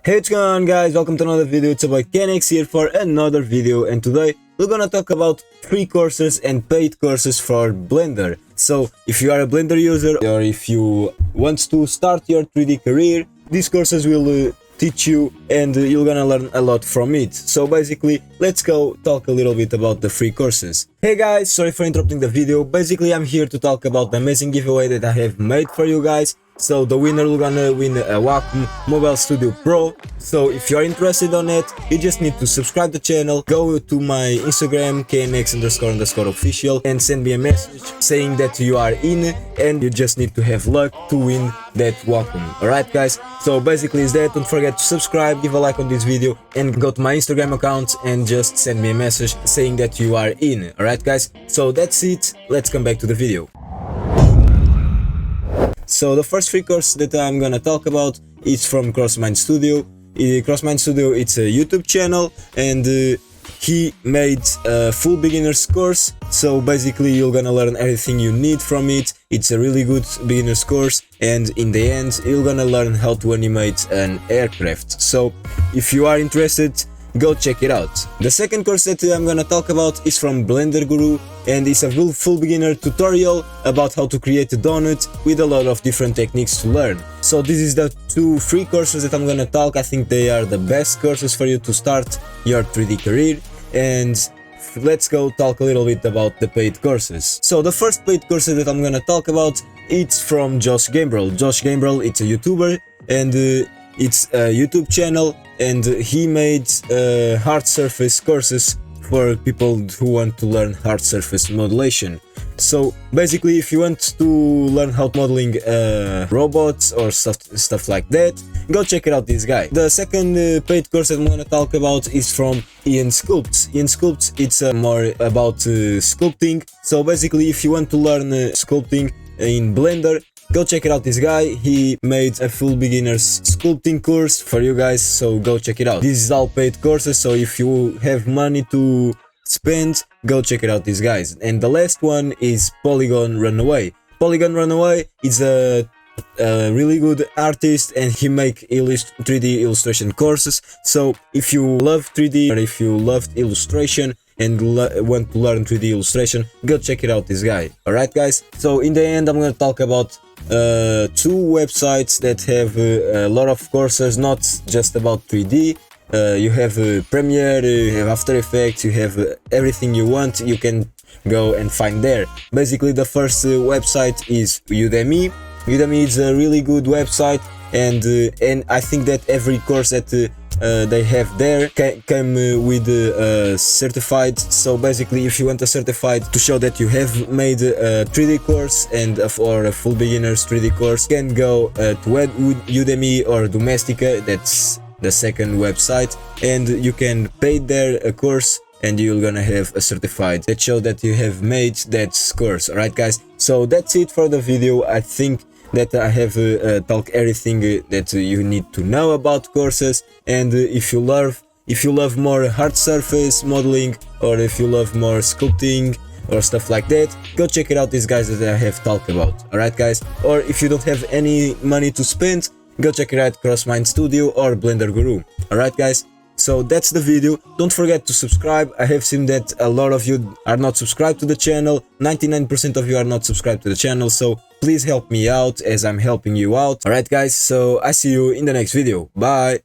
Hey, what's going on, guys? Welcome to another video. It's your boy Kenix here for another video, and today we're gonna talk about free courses and paid courses for Blender. So if you are a Blender user or if you want to start your 3D career, these courses will teach you and you're gonna learn a lot from it. So basically, let's go talk a little bit about the free courses. Hey guys, sorry for interrupting the video. Basically, I'm here to talk about the amazing giveaway that I have made for you guys. So the winner will gonna win a Wacom Mobile Studio Pro. So if you are interested on it, you just need to subscribe to the channel, go to my Instagram knx__official and send me a message saying that you are in, and you just need to have luck to win that Wacom. Alright guys, so basically is that. Don't forget to subscribe, give a like on this video, and go to my Instagram account and just send me a message saying that you are in. Alright guys, so that's it. Let's come back to the video. So the first free course that I'm gonna talk about is from Crossmind Studio. Crossmind Studio, it's a YouTube channel, and he made a full beginner's course. So basically you're gonna learn everything you need from it. It's a really good beginner's course, and in the end you're gonna learn how to animate an aircraft. So if you are interested, go check it out. The second course that I'm gonna talk about is from Blender Guru, and it's a full beginner tutorial about how to create a donut with a lot of different techniques to learn. So this is the two free courses that I'm gonna talk. I think they are the best courses for you to start your 3D career. And let's go talk a little bit about the paid courses. So the first paid course that I'm gonna talk about, it's from Josh Gambrel. Josh Gambrel, it's a YouTuber, and it's a YouTube channel, and he made hard surface courses for people who want to learn hard surface modulation. So basically, if you want to learn how to modeling robots or stuff like that, go check it out, this guy. The second paid course that I'm gonna talk about is from Ian Sculpts. Ian Sculpts, it's more about sculpting. So basically, if you want to learn sculpting in Blender, go check it out, this guy. He made a full beginner's sculpting course for you guys, so go check it out. This is all paid courses, so if you have money to spend, go check it out, these guys. And the last one is Polygon Runaway. Polygon Runaway is a really good artist, and he make 3D illustration courses. So if you love 3D, or if you love illustration and want to learn 3D illustration, go check it out, this guy. Alright guys, so in the end I'm gonna talk about two websites that have a lot of courses, not just about 3D. You have Premiere, you have After Effects, you have everything you want, you can go and find there. Basically, the first website is Udemy. Udemy is a really good website, and I think that every course that they have there came with certified. So basically, if you want a certified to show that you have made a 3D course and or a full beginner's 3D course, you can go to Udemy or Domestika. That's the second website, and you can pay there a course, and you're gonna have a certified that show that you have made that course. Alright guys, so that's it for the video. I think that I have talked everything that you need to know about courses. And if you love more hard surface modeling, or if you love more sculpting or stuff like that, go check it out, these guys that I have talked about. Alright guys, or if you don't have any money to spend, go check it out, Crossmind Studio or Blender Guru. Alright guys, so that's the video. Don't forget to subscribe. I have seen that a lot of you are not subscribed to the channel. 99% of you are not subscribed to the channel, so please help me out as I'm helping you out. Alright guys, so I see you in the next video. Bye!